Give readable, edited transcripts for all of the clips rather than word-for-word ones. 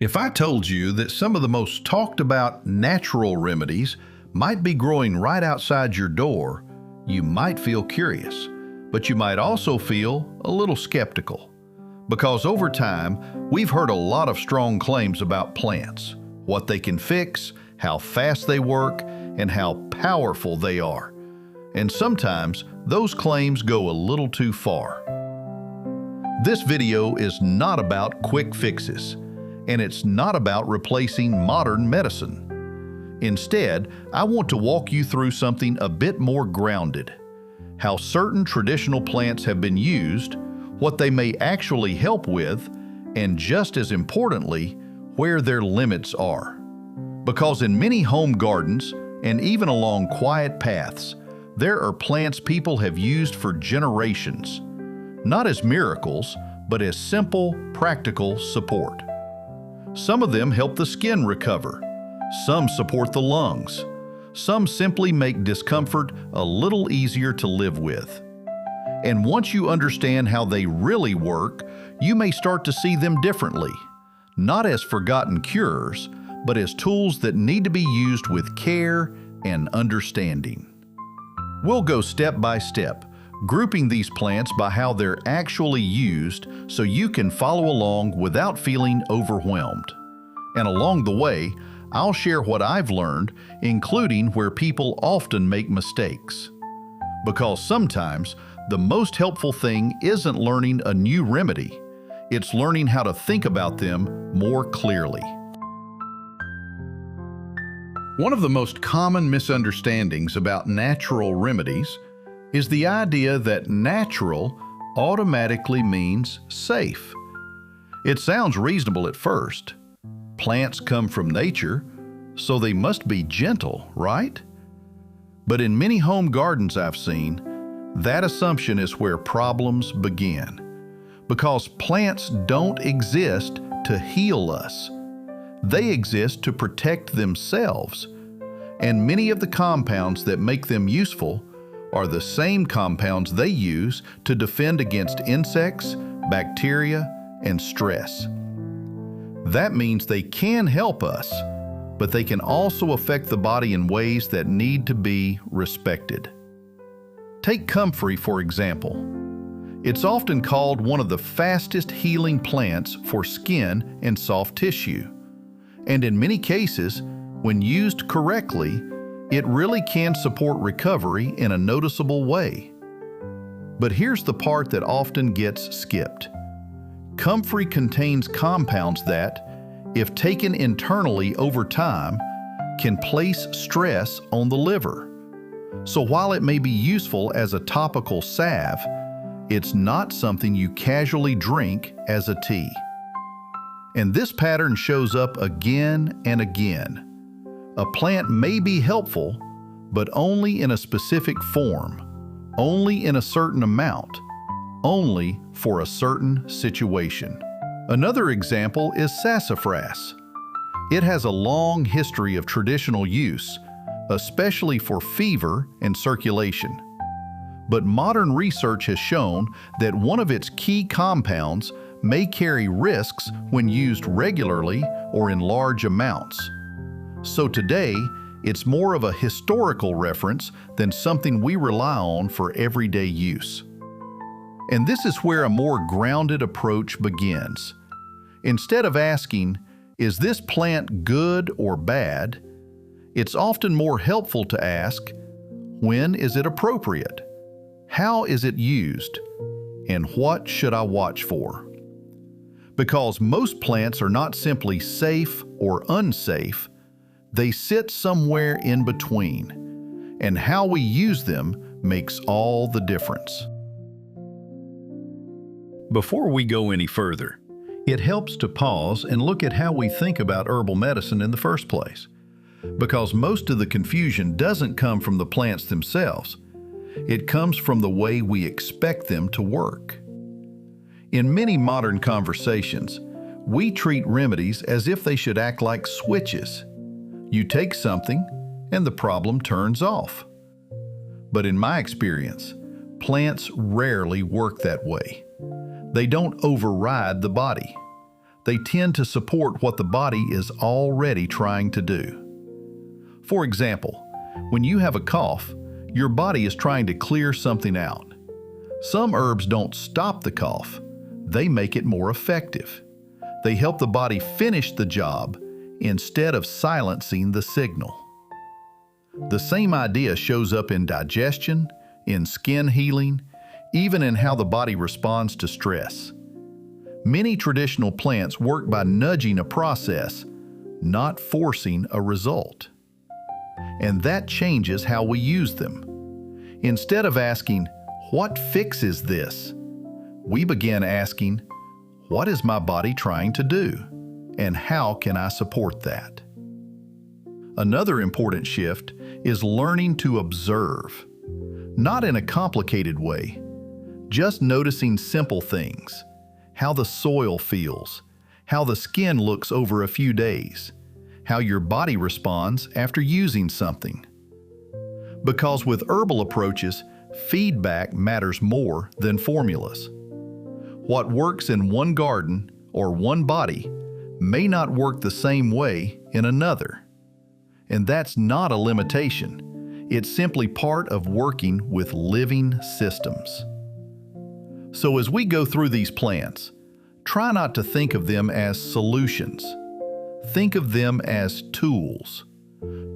If I told you that some of the most talked about natural remedies might be growing right outside your door, you might feel curious, but you might also feel a little skeptical. Because over time, we've heard a lot of strong claims about plants, what they can fix, how fast they work, and how powerful they are. And sometimes those claims go a little too far. This video is not about quick fixes, and it's not about replacing modern medicine. Instead, I want to walk you through something a bit more grounded: how certain traditional plants have been used, what they may actually help with, and just as importantly, where their limits are. Because in many home gardens, and even along quiet paths, there are plants people have used for generations, not as miracles, but as simple, practical support. Some of them help the skin recover, some support the lungs, some simply make discomfort a little easier to live with. And once you understand how they really work, you may start to see them differently, not as forgotten cures, but as tools that need to be used with care and understanding. We'll go step by step, grouping these plants by how they're actually used so you can follow along without feeling overwhelmed. And along the way, I'll share what I've learned, including where people often make mistakes. Because sometimes the most helpful thing isn't learning a new remedy, it's learning how to think about them more clearly. One of the most common misunderstandings about natural remedies is the idea that natural automatically means safe. It sounds reasonable at first. Plants come from nature, so they must be gentle, right? But in many home gardens I've seen, that assumption is where problems begin. Because plants don't exist to heal us. They exist to protect themselves. And many of the compounds that make them useful are the same compounds they use to defend against insects, bacteria, and stress. That means they can help us, but they can also affect the body in ways that need to be respected. Take comfrey, for example. It's often called one of the fastest healing plants for skin and soft tissue. And in many cases, when used correctly, it really can support recovery in a noticeable way. But here's the part that often gets skipped. Comfrey contains compounds that, if taken internally over time, can place stress on the liver. So while it may be useful as a topical salve, it's not something you casually drink as a tea. And this pattern shows up again and again. A plant may be helpful, but only in a specific form, only in a certain amount, only for a certain situation. Another example is sassafras. It has a long history of traditional use, especially for fever and circulation. But modern research has shown that one of its key compounds may carry risks when used regularly or in large amounts. So today, it's more of a historical reference than something we rely on for everyday use. And this is where a more grounded approach begins. Instead of asking, "Is this plant good or bad?" it's often more helpful to ask, "When is it appropriate? How is it used? And what should I watch for?" Because most plants are not simply safe or unsafe, they sit somewhere in between, and how we use them makes all the difference. Before we go any further, it helps to pause and look at how we think about herbal medicine in the first place. Because most of the confusion doesn't come from the plants themselves. It comes from the way we expect them to work. In many modern conversations, we treat remedies as if they should act like switches. You take something, and the problem turns off. But in my experience, plants rarely work that way. They don't override the body. they tend to support what the body is already trying to do. For example, when you have a cough, your body is trying to clear something out. Some herbs don't stop the cough, they make it more effective. They help the body finish the job instead of silencing the signal. The same idea shows up in digestion, in skin healing, even in how the body responds to stress. Many traditional plants work by nudging a process, not forcing a result. And that changes how we use them. Instead of asking, "What fixes this?" we begin asking, "What is my body trying to do? And how can I support that?" Another important shift is learning to observe, not in a complicated way, just noticing simple things, how the soil feels, how the skin looks over a few days, how your body responds after using something. Because with herbal approaches, feedback matters more than formulas. What works in one garden or one body may not work the same way in another. And that's not a limitation. It's simply part of working with living systems. So as we go through these plants, try not to think of them as solutions. Think of them as tools.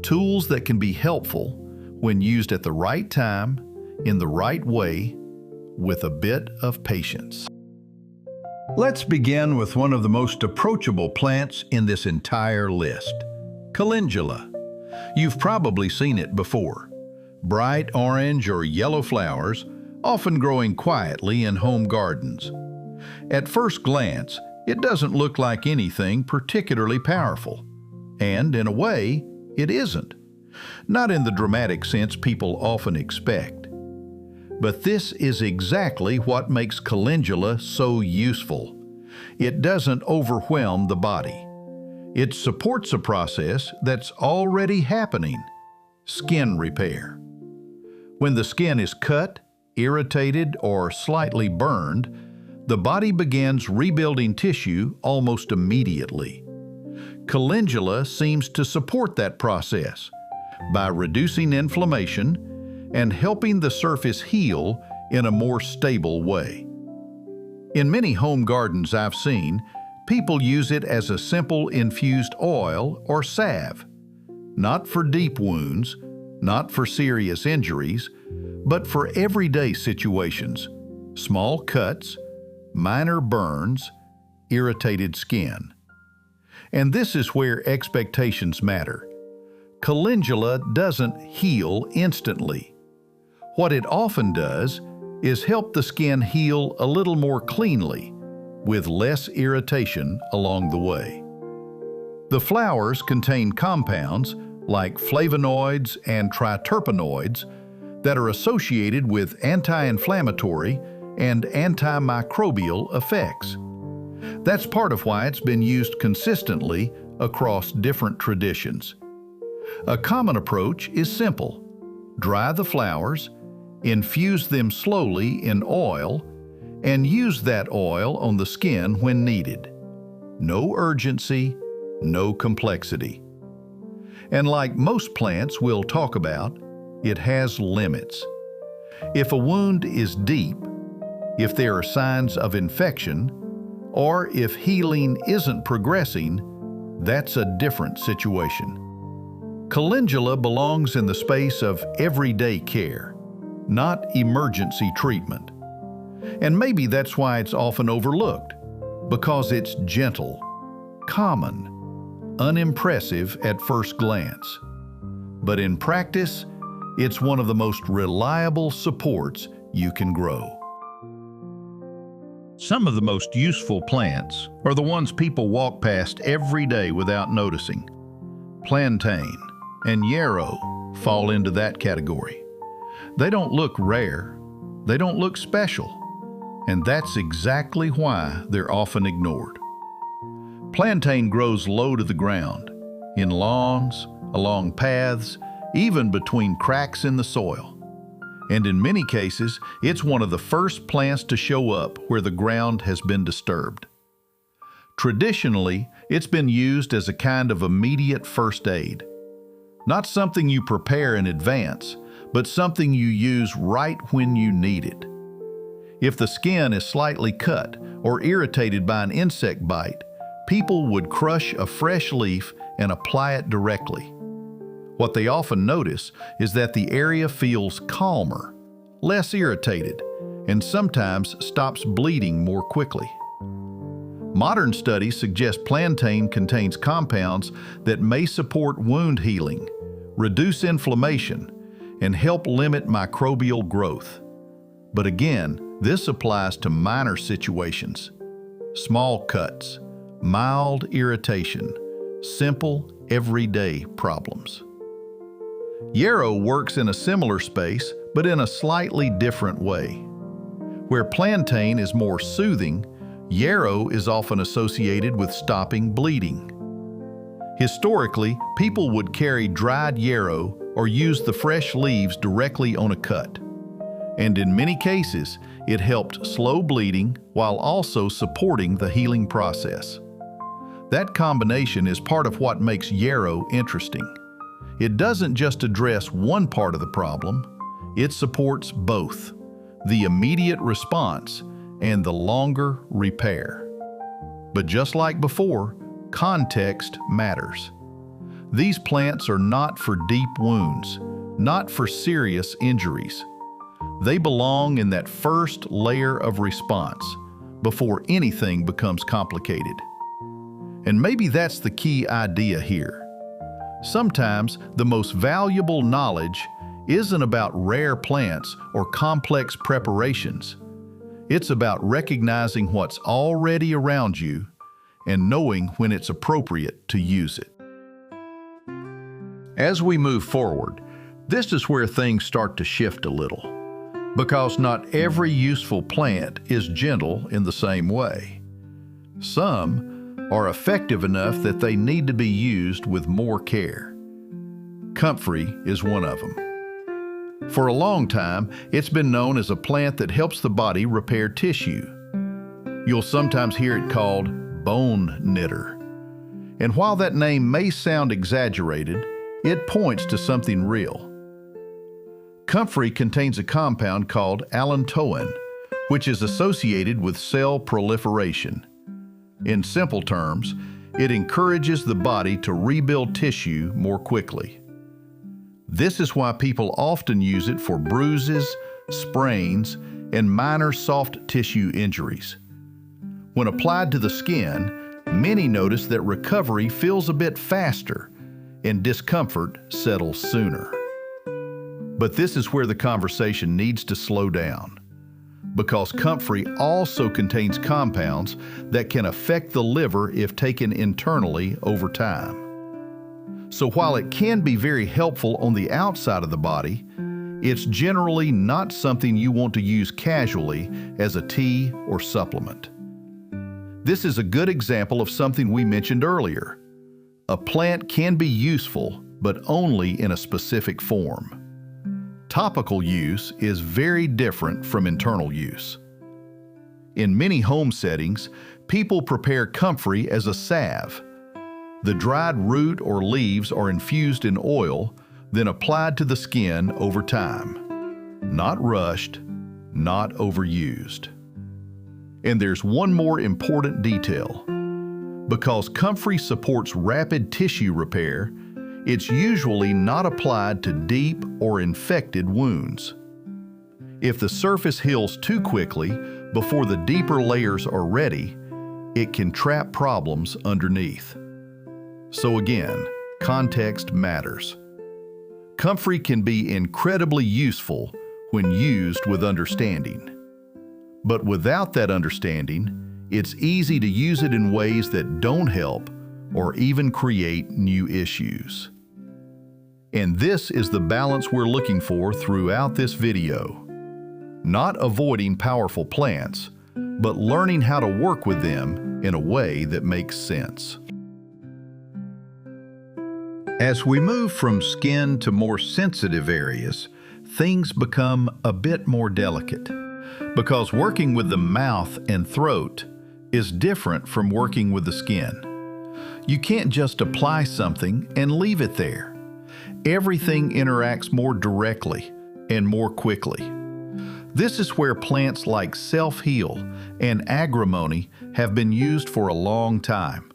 Tools that can be helpful when used at the right time, in the right way, with a bit of patience. Let's begin with one of the most approachable plants in this entire list, calendula. You've probably seen it before. Bright orange or yellow flowers, often growing quietly in home gardens. At first glance, it doesn't look like anything particularly powerful. And in a way, it isn't. Not in the dramatic sense people often expect. But this is exactly what makes calendula so useful. It doesn't overwhelm the body. It supports a process that's already happening: skin repair. When the skin is cut, irritated, or slightly burned, the body begins rebuilding tissue almost immediately. Calendula seems to support that process by reducing inflammation and helping the surface heal in a more stable way. In many home gardens I've seen, people use it as a simple infused oil or salve, not for deep wounds, not for serious injuries, but for everyday situations, small cuts, minor burns, irritated skin. And this is where expectations matter. Calendula doesn't heal instantly. What it often does is help the skin heal a little more cleanly, with less irritation along the way. The flowers contain compounds like flavonoids and triterpenoids that are associated with anti-inflammatory and antimicrobial effects. That's part of why it's been used consistently across different traditions. A common approach is simple: dry the flowers, infuse them slowly in oil, and use that oil on the skin when needed. No urgency, no complexity. And like most plants we'll talk about, it has limits. If a wound is deep, if there are signs of infection, or if healing isn't progressing, that's a different situation. Calendula belongs in the space of everyday care, not emergency treatment. And maybe that's why it's often overlooked, because it's gentle, common, unimpressive at first glance. But in practice, it's one of the most reliable supports you can grow. Some of the most useful plants are the ones people walk past every day without noticing. Plantain and yarrow fall into that category. They don't look rare, they don't look special, and that's exactly why they're often ignored. Plantain grows low to the ground, in lawns, along paths, even between cracks in the soil. And in many cases, it's one of the first plants to show up where the ground has been disturbed. Traditionally, it's been used as a kind of immediate first aid. Not something you prepare in advance, but something you use right when you need it. If the skin is slightly cut or irritated by an insect bite, people would crush a fresh leaf and apply it directly. What they often notice is that the area feels calmer, less irritated, and sometimes stops bleeding more quickly. Modern studies suggest plantain contains compounds that may support wound healing, reduce inflammation, and help limit microbial growth. But again, this applies to minor situations, small cuts, mild irritation, simple, everyday problems. Yarrow works in a similar space, but in a slightly different way. Where plantain is more soothing, yarrow is often associated with stopping bleeding. Historically, people would carry dried yarrow or use the fresh leaves directly on a cut. And in many cases, it helped slow bleeding while also supporting the healing process. That combination is part of what makes yarrow interesting. It doesn't just address one part of the problem, it supports both, the immediate response and the longer repair. But just like before, context matters. These plants are not for deep wounds, not for serious injuries. They belong in that first layer of response before anything becomes complicated. And maybe that's the key idea here. Sometimes the most valuable knowledge isn't about rare plants or complex preparations. It's about recognizing what's already around you and knowing when it's appropriate to use it. As we move forward, this is where things start to shift a little, because not every useful plant is gentle in the same way. Some are effective enough that they need to be used with more care. Comfrey is one of them. For a long time, it's been known as a plant that helps the body repair tissue. You'll sometimes hear it called bone knitter. And while that name may sound exaggerated, it points to something real. Comfrey contains a compound called allantoin, which is associated with cell proliferation. In simple terms, it encourages the body to rebuild tissue more quickly. This is why people often use it for bruises, sprains, and minor soft tissue injuries. When applied to the skin, many notice that recovery feels a bit faster and discomfort settles sooner. But this is where the conversation needs to slow down, because comfrey also contains compounds that can affect the liver if taken internally over time. So while it can be very helpful on the outside of the body, it's generally not something you want to use casually as a tea or supplement. This is a good example of something we mentioned earlier. A plant can be useful, but only in a specific form. Topical use is very different from internal use. In many home settings, people prepare comfrey as a salve. The dried root or leaves are infused in oil, then applied to the skin over time. Not rushed, not overused. And there's one more important detail. Because comfrey supports rapid tissue repair, it's usually not applied to deep or infected wounds. If the surface heals too quickly before the deeper layers are ready, it can trap problems underneath. So again, context matters. Comfrey can be incredibly useful when used with understanding. But without that understanding, it's easy to use it in ways that don't help or even create new issues. And this is the balance we're looking for throughout this video. Not avoiding powerful plants, but learning how to work with them in a way that makes sense. As we move from skin to more sensitive areas, things become a bit more delicate, because working with the mouth and throat is different from working with the skin. You can't just apply something and leave it there. Everything interacts more directly and more quickly. This is where plants like self-heal and agrimony have been used for a long time.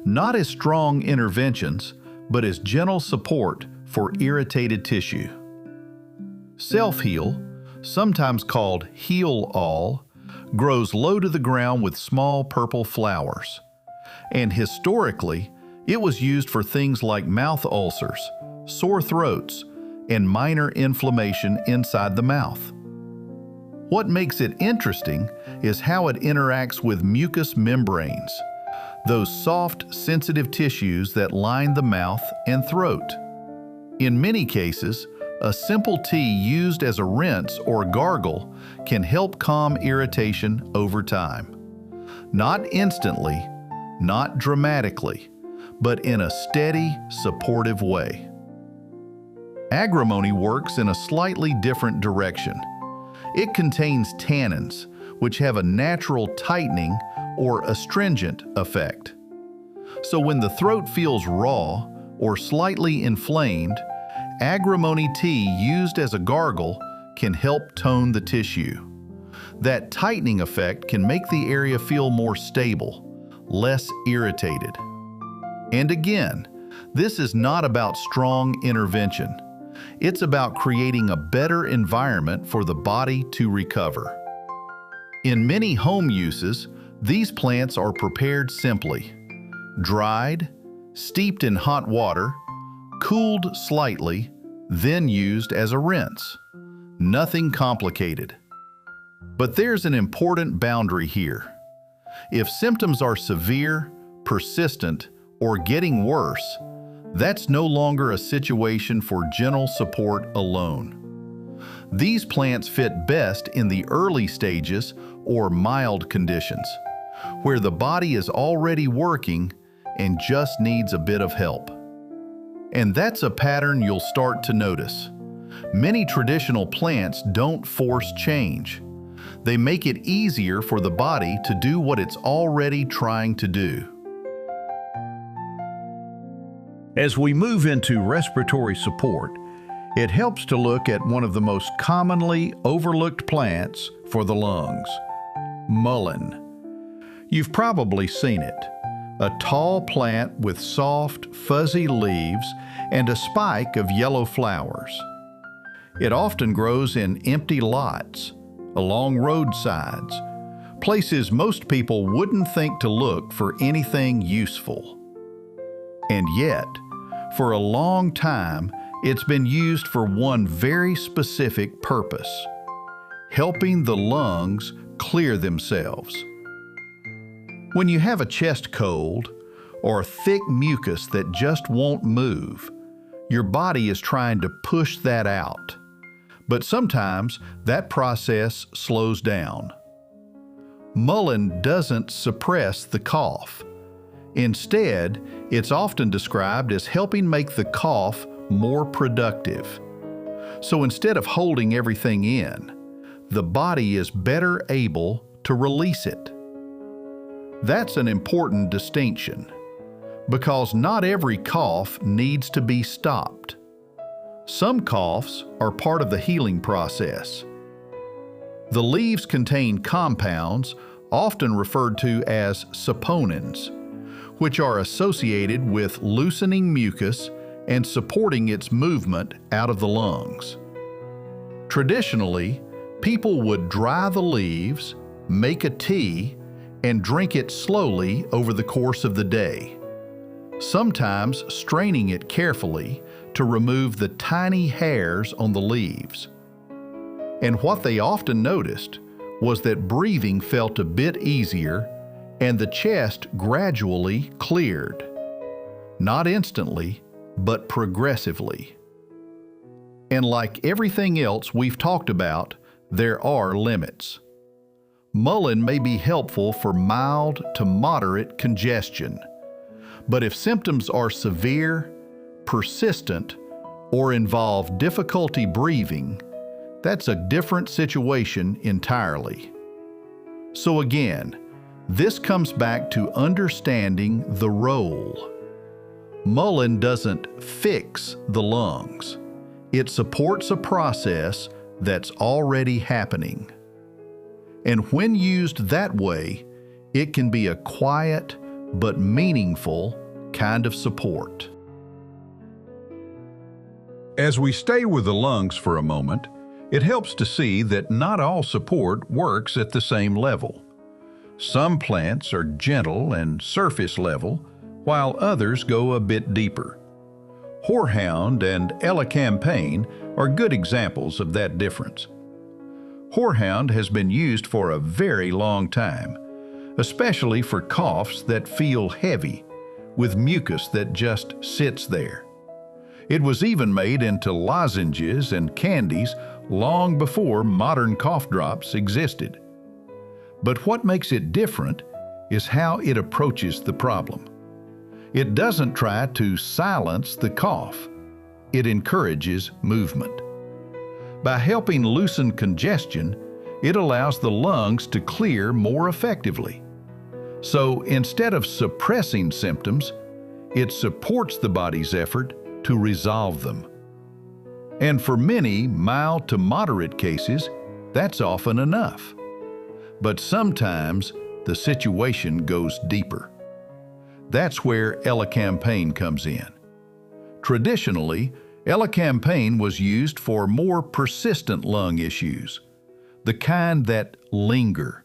Not as strong interventions, but as gentle support for irritated tissue. Self-heal, sometimes called heal-all, grows low to the ground with small purple flowers. And historically, it was used for things like mouth ulcers, sore throats, and minor inflammation inside the mouth. What makes it interesting is how it interacts with mucous membranes, those soft, sensitive tissues that line the mouth and throat. In many cases, a simple tea used as a rinse or gargle can help calm irritation over time. Not instantly, not dramatically, but in a steady, supportive way. Agrimony works in a slightly different direction. It contains tannins, which have a natural tightening or astringent effect. So when the throat feels raw or slightly inflamed, agrimony tea used as a gargle can help tone the tissue. That tightening effect can make the area feel more stable, less irritated. And again, this is not about strong intervention. It's about creating a better environment for the body to recover. In many home uses, these plants are prepared simply: dried, steeped in hot water, cooled slightly, then used as a rinse. Nothing complicated. But there's an important boundary here. If symptoms are severe, persistent, or getting worse, that's no longer a situation for gentle support alone. These plants fit best in the early stages or mild conditions, where the body is already working and just needs a bit of help. And that's a pattern you'll start to notice. Many traditional plants don't force change. They make it easier for the body to do what it's already trying to do. As we move into respiratory support, it helps to look at one of the most commonly overlooked plants for the lungs: mullein. You've probably seen it. A tall plant with soft, fuzzy leaves and a spike of yellow flowers. It often grows in empty lots, along roadsides, places most people wouldn't think to look for anything useful. And yet, for a long time, it's been used for one very specific purpose: helping the lungs clear themselves. When you have a chest cold or thick mucus that just won't move, your body is trying to push that out. But sometimes that process slows down. Mullein doesn't suppress the cough. Instead, it's often described as helping make the cough more productive. So instead of holding everything in, the body is better able to release it. That's an important distinction, because not every cough needs to be stopped. Some coughs are part of the healing process. The leaves contain compounds, often referred to as saponins, which are associated with loosening mucus and supporting its movement out of the lungs. Traditionally, people would dry the leaves, make a tea, and drink it slowly over the course of the day, sometimes straining it carefully to remove the tiny hairs on the leaves. And what they often noticed was that breathing felt a bit easier and the chest gradually cleared. Not instantly, but progressively. And like everything else we've talked about, there are limits. Mullein may be helpful for mild to moderate congestion, but if symptoms are severe, persistent, or involve difficulty breathing, that's a different situation entirely. So again, This comes back to understanding the role. Mullein doesn't fix the lungs. It supports a process that's already happening. And when used that way, it can be a quiet but meaningful kind of support. As we stay with the lungs for a moment, it helps to see that not all support works at the same level. Some plants are gentle and surface level, while others go a bit deeper. Horehound and elecampane are good examples of that difference. Horehound has been used for a very long time, especially for coughs that feel heavy, with mucus that just sits there. It was even made into lozenges and candies long before modern cough drops existed. But what makes it different is how it approaches the problem. It doesn't try to silence the cough. It encourages movement. By helping loosen congestion, it allows the lungs to clear more effectively. So instead of suppressing symptoms, it supports the body's effort to resolve them. And for many mild to moderate cases, that's often enough. But sometimes the situation goes deeper. That's where elecampane comes in. Traditionally, elecampane was used for more persistent lung issues, the kind that linger.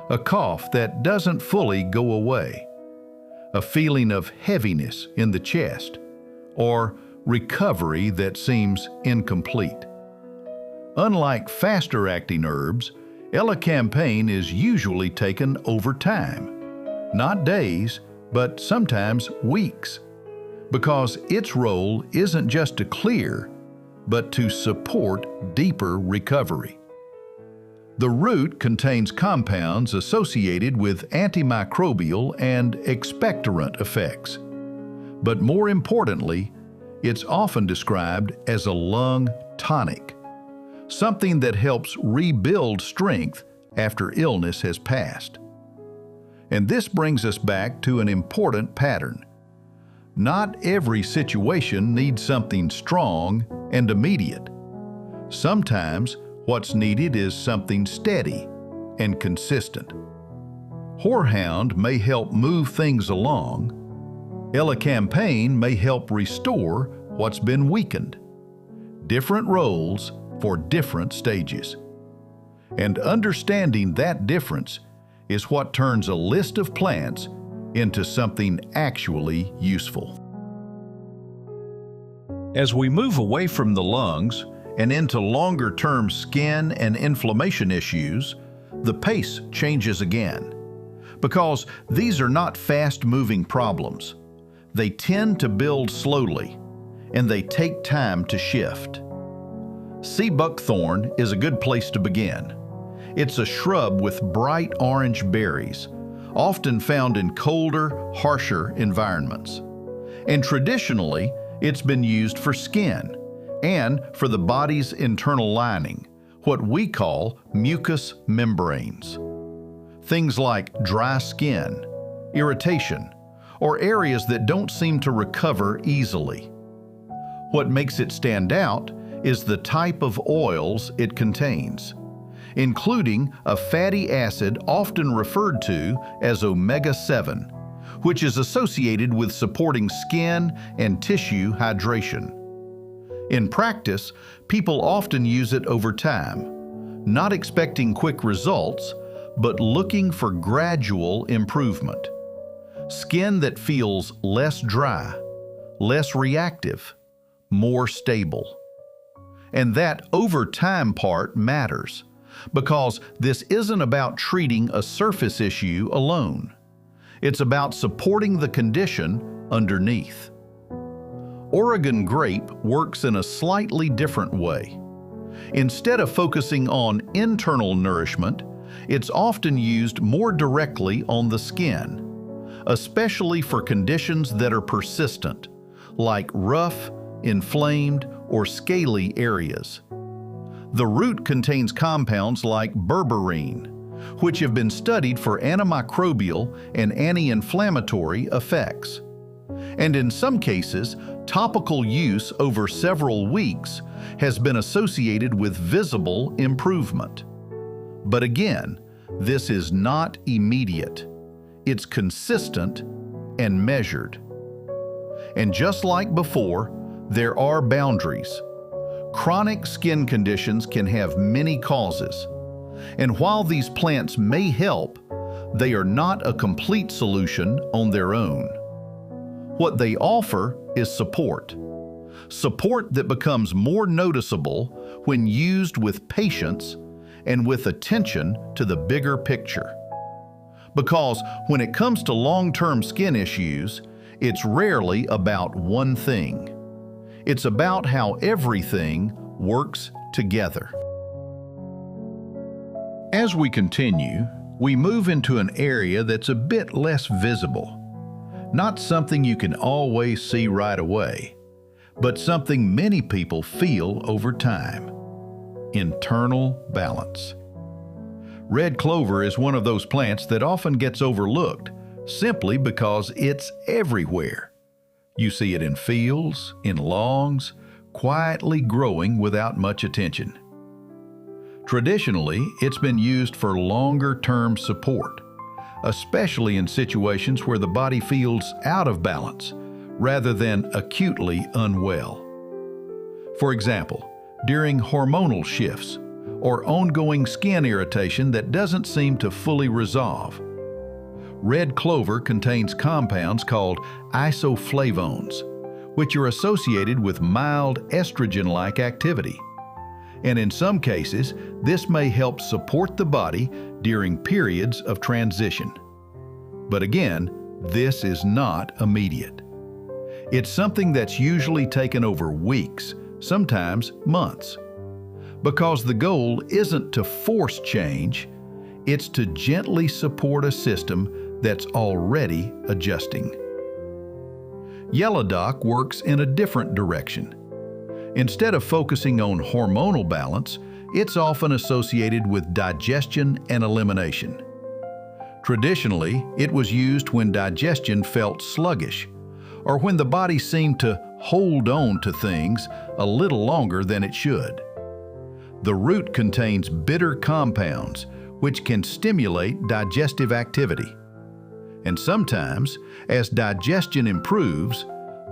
A cough that doesn't fully go away, a feeling of heaviness in the chest, or recovery that seems incomplete. Unlike faster-acting herbs, elecampane is usually taken over time, not days, but sometimes weeks, because its role isn't just to clear, but to support deeper recovery. The root contains compounds associated with antimicrobial and expectorant effects. But more importantly, it's often described as a lung tonic, something that helps rebuild strength after illness has passed. And this brings us back to an important pattern. Not every situation needs something strong and immediate. Sometimes what's needed is something steady and consistent. Horehound may help move things along. Elecampane may help restore what's been weakened. Different roles for different stages. And understanding that difference is what turns a list of plants into something actually useful. As we move away from the lungs and into longer-term skin and inflammation issues, the pace changes again. Because these are not fast-moving problems. They tend to build slowly, and they take time to shift. Sea buckthorn is a good place to begin. It's a shrub with bright orange berries, often found in colder, harsher environments. And traditionally, it's been used for skin and for the body's internal lining, what we call mucous membranes. Things like dry skin, irritation, or areas that don't seem to recover easily. What makes it stand out is the type of oils it contains, including a fatty acid often referred to as omega-7, which is associated with supporting skin and tissue hydration. In practice, people often use it over time, not expecting quick results, but looking for gradual improvement. Skin that feels less dry, less reactive, more stable. And that over time part matters, because this isn't about treating a surface issue alone. It's about supporting the condition underneath. Oregon grape works in a slightly different way. Instead of focusing on internal nourishment, it's often used more directly on the skin, especially for conditions that are persistent, like rough, inflamed, or scaly areas. The root contains compounds like berberine, which have been studied for antimicrobial and anti-inflammatory effects. And in some cases, topical use over several weeks has been associated with visible improvement. But again, this is not immediate. It's consistent and measured. And just like before, there are boundaries. Chronic skin conditions can have many causes. And while these plants may help, they are not a complete solution on their own. What they offer is support. Support that becomes more noticeable when used with patience and with attention to the bigger picture. Because when it comes to long-term skin issues, it's rarely about one thing. It's about how everything works together. As we continue, we move into an area that's a bit less visible. Not something you can always see right away, but something many people feel over time: internal balance. Red clover is one of those plants that often gets overlooked simply because it's everywhere. You see it in fields, in lawns, quietly growing without much attention. Traditionally, it's been used for longer-term support, especially in situations where the body feels out of balance rather than acutely unwell. For example, during hormonal shifts or ongoing skin irritation that doesn't seem to fully resolve. Red clover contains compounds called isoflavones, which are associated with mild estrogen-like activity. And in some cases, this may help support the body during periods of transition. But again, this is not immediate. It's something that's usually taken over weeks, sometimes months. Because the goal isn't to force change, it's to gently support a system that's already adjusting. Yellow dock works in a different direction. Instead of focusing on hormonal balance, it's often associated with digestion and elimination. Traditionally, it was used when digestion felt sluggish, or when the body seemed to hold on to things a little longer than it should. The root contains bitter compounds, which can stimulate digestive activity. And sometimes, as digestion improves,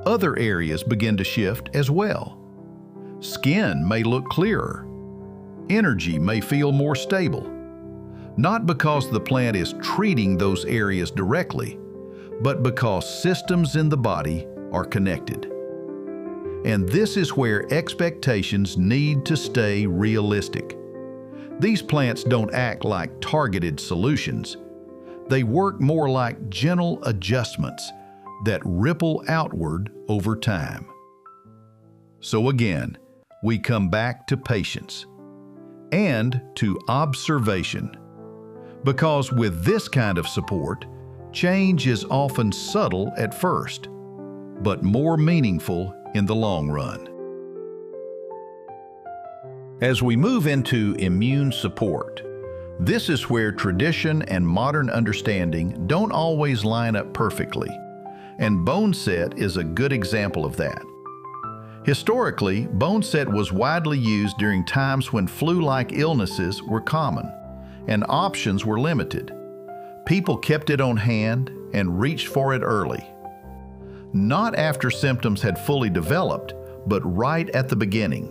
other areas begin to shift as well. Skin may look clearer. Energy may feel more stable. Not because the plant is treating those areas directly, but because systems in the body are connected. And this is where expectations need to stay realistic. These plants don't act like targeted solutions. They work more like gentle adjustments that ripple outward over time. So again, we come back to patience and to observation. Because with this kind of support, change is often subtle at first, but more meaningful in the long run. As we move into immune support, this is where tradition and modern understanding don't always line up perfectly, and boneset is a good example of that. Historically, boneset was widely used during times when flu-like illnesses were common and options were limited. People kept it on hand and reached for it early. Not after symptoms had fully developed, but right at the beginning,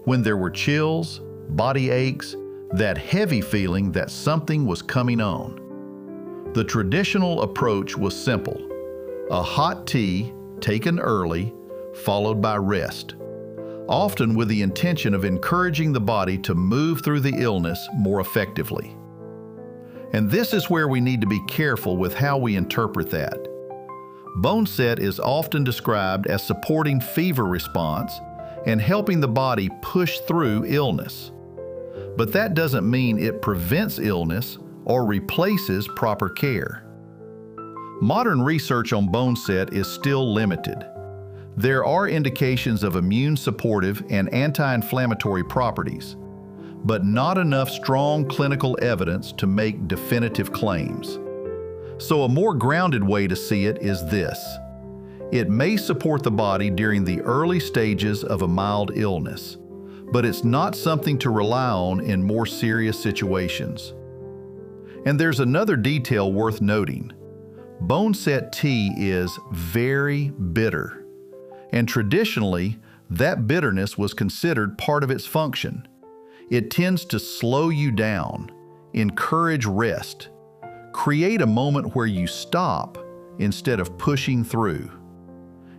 when there were chills, body aches, that heavy feeling that something was coming on. The traditional approach was simple: a hot tea taken early, followed by rest, often with the intention of encouraging the body to move through the illness more effectively. And this is where we need to be careful with how we interpret that. Boneset is often described as supporting fever response and helping the body push through illness. But that doesn't mean it prevents illness or replaces proper care. Modern research on boneset is still limited. There are indications of immune supportive and anti-inflammatory properties, but not enough strong clinical evidence to make definitive claims. So a more grounded way to see it is this. It may support the body during the early stages of a mild illness, but it's not something to rely on in more serious situations. And there's another detail worth noting. Boneset tea is very bitter, and traditionally, that bitterness was considered part of its function. It tends to slow you down, encourage rest, create a moment where you stop instead of pushing through.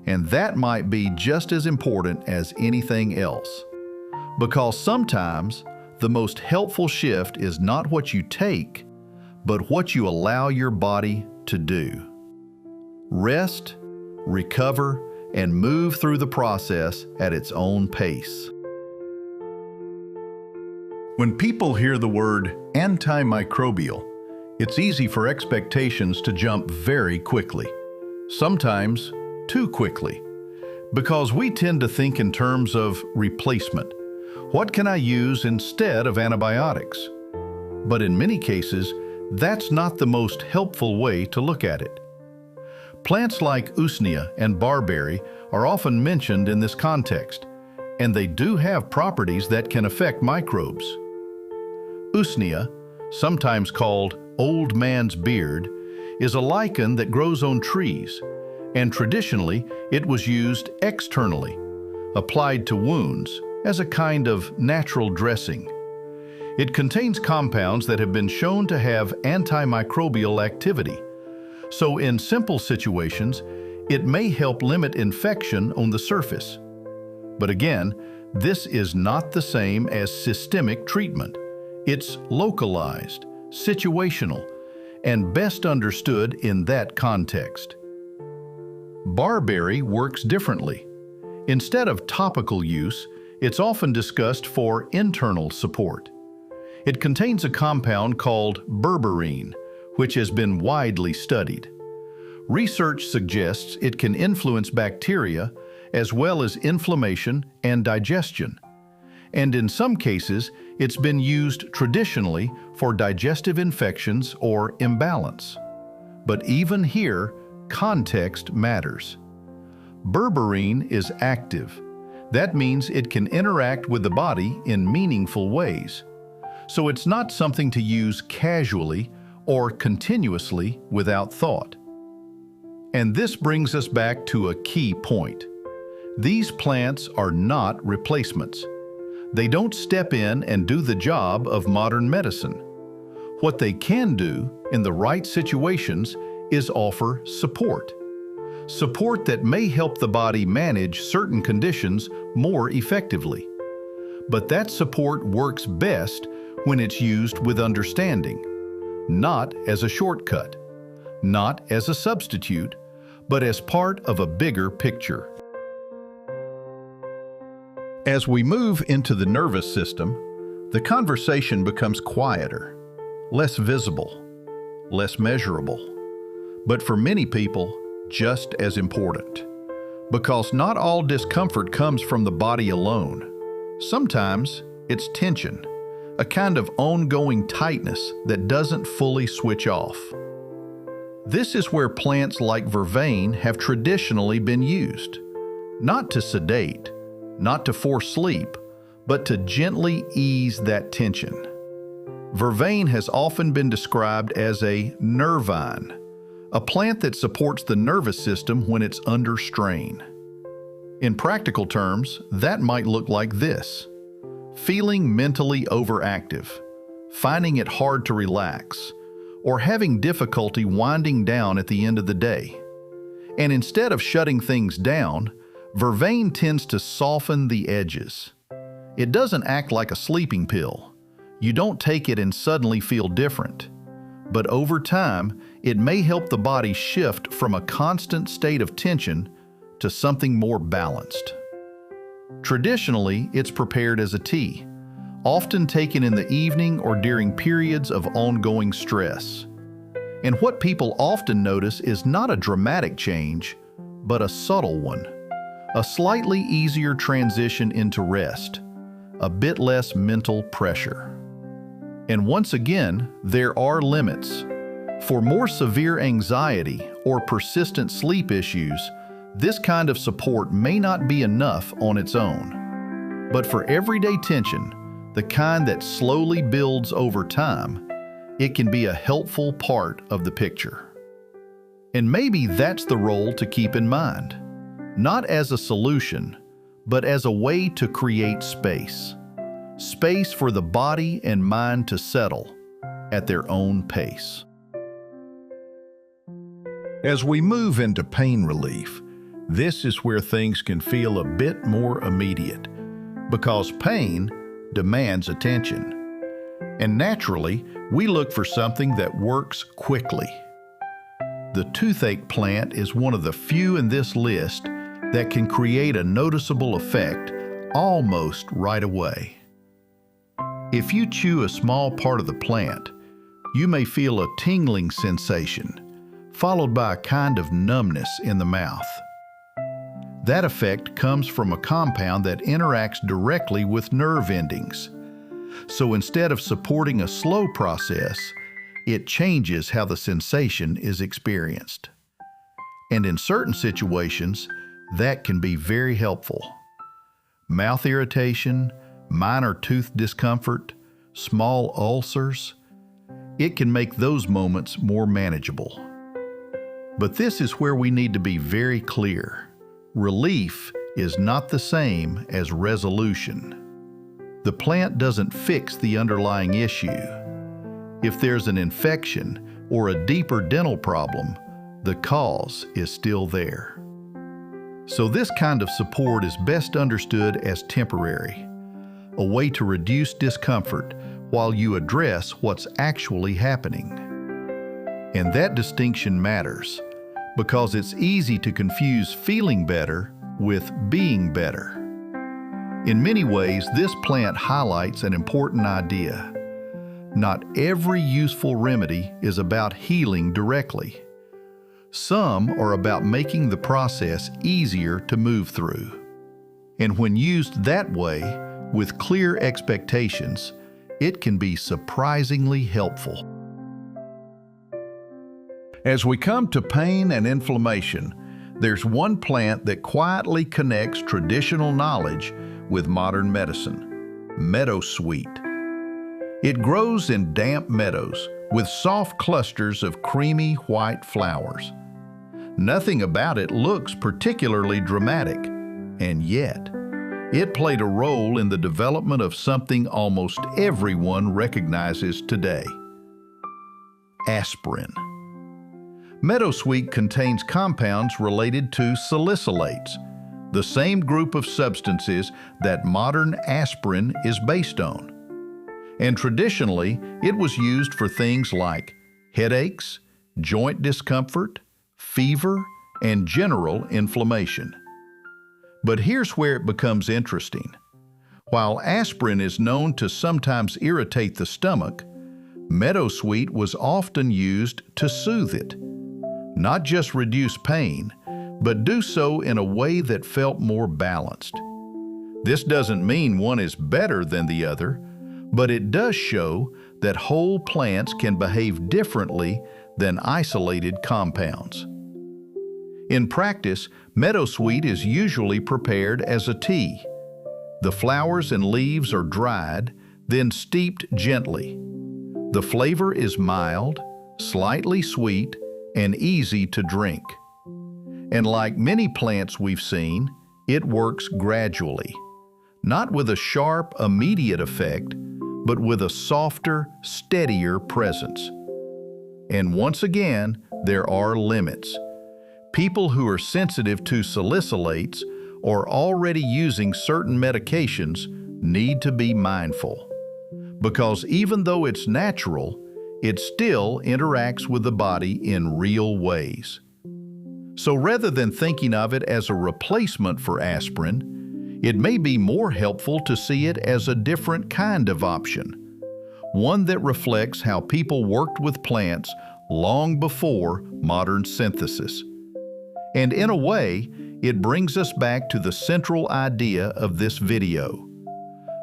And that might be just as important as anything else. Because sometimes the most helpful shift is not what you take, but what you allow your body to do. Rest, recover, and move through the process at its own pace. When people hear the word antimicrobial, it's easy for expectations to jump very quickly, sometimes too quickly, because we tend to think in terms of replacement. What can I use instead of antibiotics? But in many cases, that's not the most helpful way to look at it. Plants like usnea and barberry are often mentioned in this context, and they do have properties that can affect microbes. Usnea, sometimes called old man's beard, is a lichen that grows on trees, and traditionally it was used externally, applied to wounds as a kind of natural dressing. It contains compounds that have been shown to have antimicrobial activity, so in simple situations, it may help limit infection on the surface. But again, this is not the same as systemic treatment. It's localized, situational, and best understood in that context. Barberry works differently. Instead of topical use, it's often discussed for internal support. It contains a compound called berberine, which has been widely studied. Research suggests it can influence bacteria as well as inflammation and digestion. And in some cases, it's been used traditionally for digestive infections or imbalance. But even here, context matters. Berberine is active. That means it can interact with the body in meaningful ways. So it's not something to use casually or continuously without thought. And this brings us back to a key point. These plants are not replacements. They don't step in and do the job of modern medicine. What they can do in the right situations is offer support. Support that may help the body manage certain conditions more effectively. But that support works best when it's used with understanding, not as a shortcut, not as a substitute, but as part of a bigger picture. As we move into the nervous system, the conversation becomes quieter, less visible, less measurable, but for many people, just as important. Because not all discomfort comes from the body alone. Sometimes it's tension, a kind of ongoing tightness that doesn't fully switch off. This is where plants like vervain have traditionally been used, not to sedate, not to force sleep, but to gently ease that tension. Vervain has often been described as a nervine, a plant that supports the nervous system when it's under strain. In practical terms, that might look like this: feeling mentally overactive, finding it hard to relax, or having difficulty winding down at the end of the day. And instead of shutting things down, vervain tends to soften the edges. It doesn't act like a sleeping pill. You don't take it and suddenly feel different. But over time, it may help the body shift from a constant state of tension to something more balanced. Traditionally, it's prepared as a tea, often taken in the evening or during periods of ongoing stress. And what people often notice is not a dramatic change, but a subtle one, a slightly easier transition into rest, a bit less mental pressure. And once again, there are limits. For more severe anxiety or persistent sleep issues, this kind of support may not be enough on its own. But for everyday tension, the kind that slowly builds over time, it can be a helpful part of the picture. And maybe that's the role to keep in mind, not as a solution, but as a way to create space. Space for the body and mind to settle at their own pace. As we move into pain relief, this is where things can feel a bit more immediate, because pain demands attention. And naturally, we look for something that works quickly. The toothache plant is one of the few in this list that can create a noticeable effect almost right away. If you chew a small part of the plant, you may feel a tingling sensation, followed by a kind of numbness in the mouth. That effect comes from a compound that interacts directly with nerve endings. So instead of supporting a slow process, it changes how the sensation is experienced. And in certain situations, that can be very helpful. Mouth irritation, minor tooth discomfort, small ulcers, it can make those moments more manageable. But this is where we need to be very clear. Relief is not the same as resolution. The plant doesn't fix the underlying issue. If there's an infection or a deeper dental problem, the cause is still there. So this kind of support is best understood as temporary, a way to reduce discomfort while you address what's actually happening. And that distinction matters because it's easy to confuse feeling better with being better. In many ways, this plant highlights an important idea. Not every useful remedy is about healing directly. Some are about making the process easier to move through. And when used that way, with clear expectations, it can be surprisingly helpful. As we come to pain and inflammation, there's one plant that quietly connects traditional knowledge with modern medicine: meadowsweet. It grows in damp meadows with soft clusters of creamy white flowers. Nothing about it looks particularly dramatic, and yet it played a role in the development of something almost everyone recognizes today: aspirin. Meadowsweet contains compounds related to salicylates, the same group of substances that modern aspirin is based on. And traditionally, it was used for things like headaches, joint discomfort, fever, and general inflammation. But here's where it becomes interesting. While aspirin is known to sometimes irritate the stomach, meadowsweet was often used to soothe it. Not just reduce pain, but do so in a way that felt more balanced. This doesn't mean one is better than the other, but it does show that whole plants can behave differently than isolated compounds. In practice, meadowsweet is usually prepared as a tea. The flowers and leaves are dried, then steeped gently. The flavor is mild, slightly sweet, and easy to drink. And like many plants we've seen, it works gradually, not with a sharp, immediate effect, but with a softer, steadier presence. And once again, there are limits. People who are sensitive to salicylates or already using certain medications need to be mindful, because even though it's natural, it still interacts with the body in real ways. So rather than thinking of it as a replacement for aspirin, it may be more helpful to see it as a different kind of option, one that reflects how people worked with plants long before modern synthesis. And in a way, it brings us back to the central idea of this video.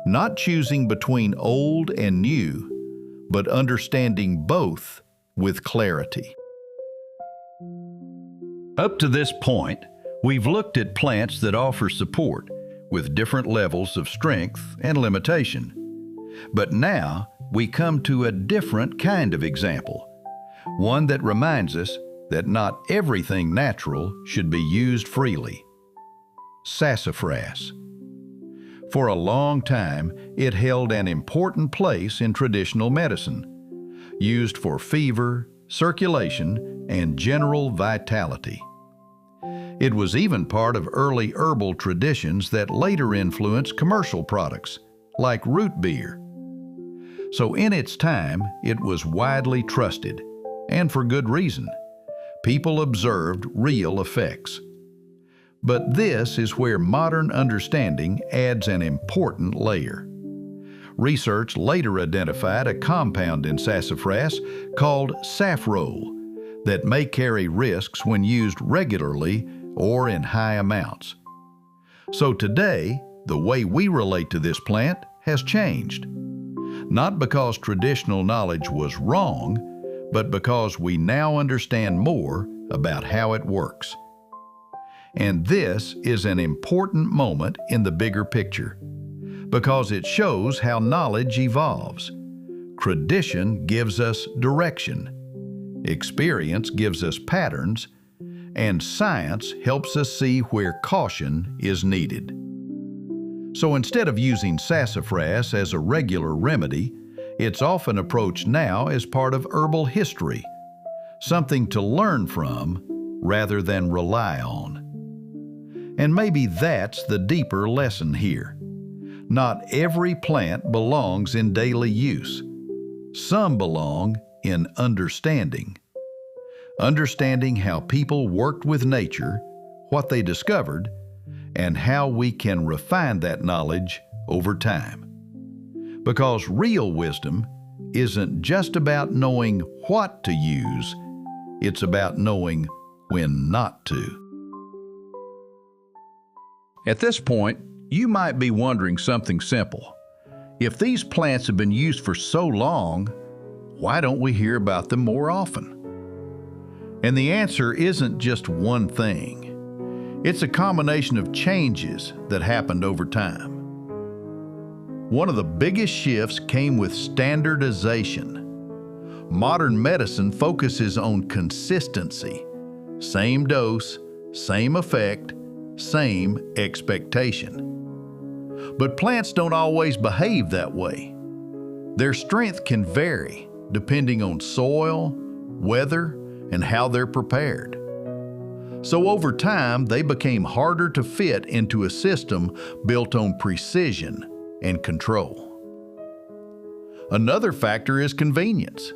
not choosing between old and new, but understanding both with clarity. Up to this point, we've looked at plants that offer support with different levels of strength and limitation. But now we come to a different kind of example, one that reminds us that not everything natural should be used freely. Sassafras. For a long time, it held an important place in traditional medicine, used for fever, circulation, and general vitality. It was even part of early herbal traditions that later influenced commercial products, like root beer. So in its time, it was widely trusted, and for good reason. People observed real effects. But this is where modern understanding adds an important layer. Research later identified a compound in sassafras called safrole that may carry risks when used regularly or in high amounts. So today, the way we relate to this plant has changed. Not because traditional knowledge was wrong, but because we now understand more about how it works. And this is an important moment in the bigger picture, because it shows how knowledge evolves. Tradition gives us direction, experience gives us patterns, and science helps us see where caution is needed. So instead of using sassafras as a regular remedy, it's often approached now as part of herbal history, something to learn from rather than rely on. And maybe that's the deeper lesson here. Not every plant belongs in daily use. Some belong in understanding. Understanding how people worked with nature, what they discovered, and how we can refine that knowledge over time. Because real wisdom isn't just about knowing what to use, it's about knowing when not to. At this point, you might be wondering something simple. If these plants have been used for so long, why don't we hear about them more often? And the answer isn't just one thing. It's a combination of changes that happened over time. One of the biggest shifts came with standardization. Modern medicine focuses on consistency. Same dose, same effect, same expectation. But plants don't always behave that way. Their strength can vary depending on soil, weather, and how they're prepared. So over time, they became harder to fit into a system built on precision and control. Another factor is convenience.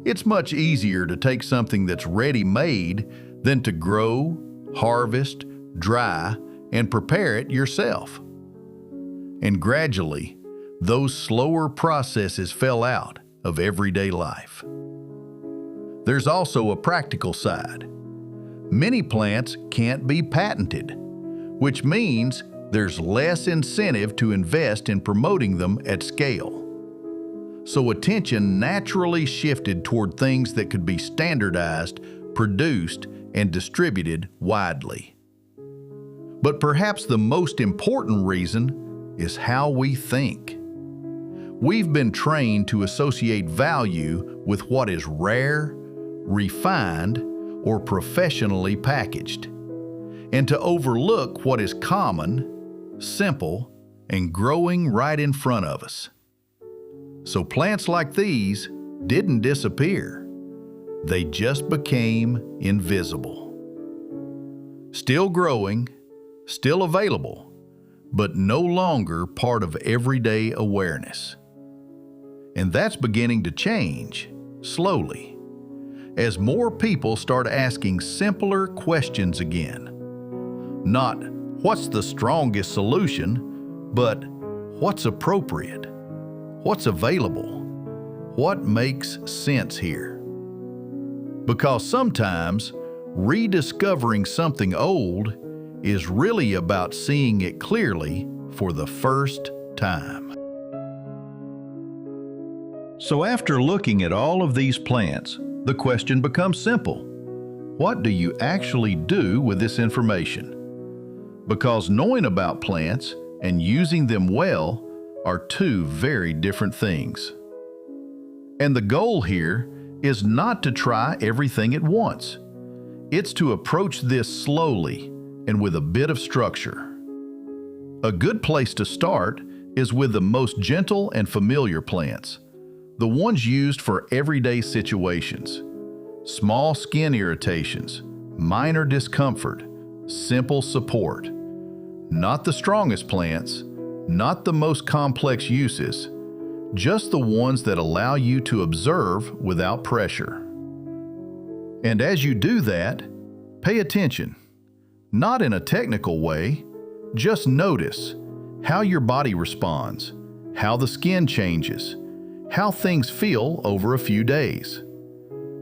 It's much easier to take something that's ready-made than to grow, harvest, dry, and prepare it yourself. And gradually, those slower processes fell out of everyday life. There's also a practical side. Many plants can't be patented, which means there's less incentive to invest in promoting them at scale. So attention naturally shifted toward things that could be standardized, produced, and distributed widely. But perhaps the most important reason is how we think. We've been trained to associate value with what is rare, refined, or professionally packaged, and to overlook what is common, simple, and growing right in front of us. So plants like these didn't disappear. They just became invisible. Still growing, still available, but no longer part of everyday awareness. And that's beginning to change, slowly, as more people start asking simpler questions again. Not, what's the strongest solution, but what's appropriate? What's available? What makes sense here? Because sometimes rediscovering something old is really about seeing it clearly for the first time. So after looking at all of these plants, the question becomes simple. What do you actually do with this information? Because knowing about plants and using them well are two very different things. And the goal here is not to try everything at once. It's to approach this slowly and with a bit of structure. A good place to start is with the most gentle and familiar plants, the ones used for everyday situations. Small skin irritations, minor discomfort, simple support. Not the strongest plants, not the most complex uses, just the ones that allow you to observe without pressure. And as you do that, pay attention. Not in a technical way, just notice how your body responds, how the skin changes, how things feel over a few days.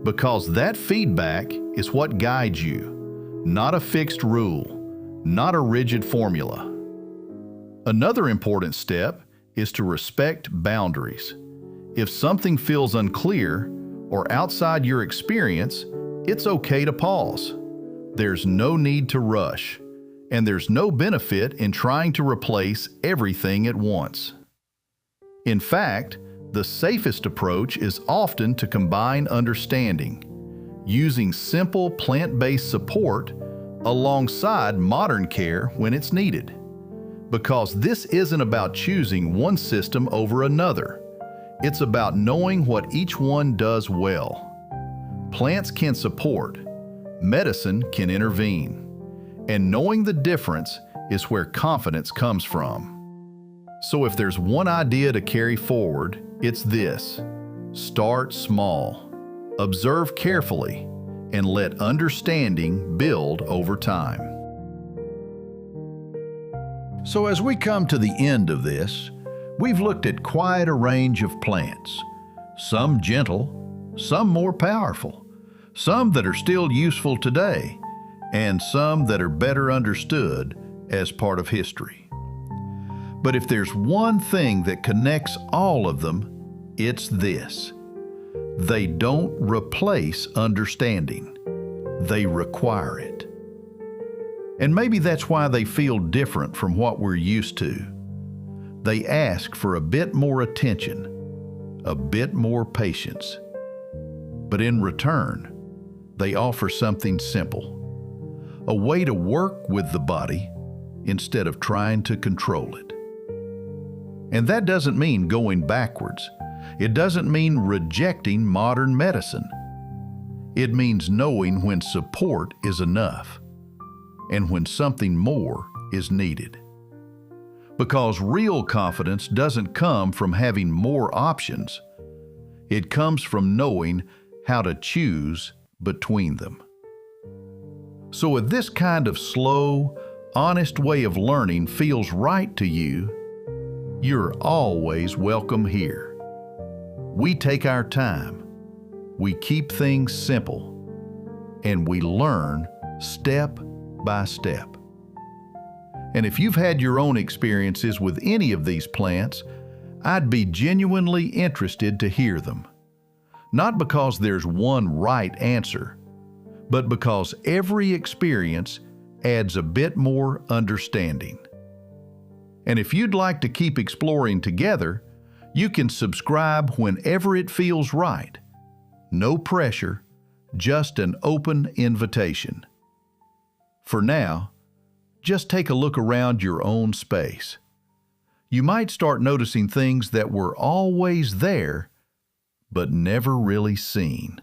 Because that feedback is what guides you, not a fixed rule, not a rigid formula. Another important step is to respect boundaries. If something feels unclear or outside your experience, it's okay to pause. There's no need to rush, and there's no benefit in trying to replace everything at once. In fact, the safest approach is often to combine understanding, using simple plant-based support alongside modern care when it's needed. Because this isn't about choosing one system over another. It's about knowing what each one does well. Plants can support, medicine can intervene, and knowing the difference is where confidence comes from. So if there's one idea to carry forward, it's this: start small, observe carefully, and let understanding build over time. So as we come to the end of this, we've looked at quite a range of plants, some gentle, some more powerful, some that are still useful today, and some that are better understood as part of history. But if there's one thing that connects all of them, it's this: they don't replace understanding, they require it. And maybe that's why they feel different from what we're used to. They ask for a bit more attention, a bit more patience. But in return, they offer something simple, a way to work with the body instead of trying to control it. And that doesn't mean going backwards. It doesn't mean rejecting modern medicine. It means knowing when support is enough and when something more is needed. Because real confidence doesn't come from having more options. It comes from knowing how to choose between them. So if this kind of slow, honest way of learning feels right to you, you're always welcome here. We take our time, we keep things simple, and we learn step by step. And if you've had your own experiences with any of these plants, I'd be genuinely interested to hear them. Not because there's one right answer, but because every experience adds a bit more understanding. And if you'd like to keep exploring together, you can subscribe whenever it feels right. No pressure, just an open invitation. For now, just take a look around your own space. You might start noticing things that were always there, but never really seen.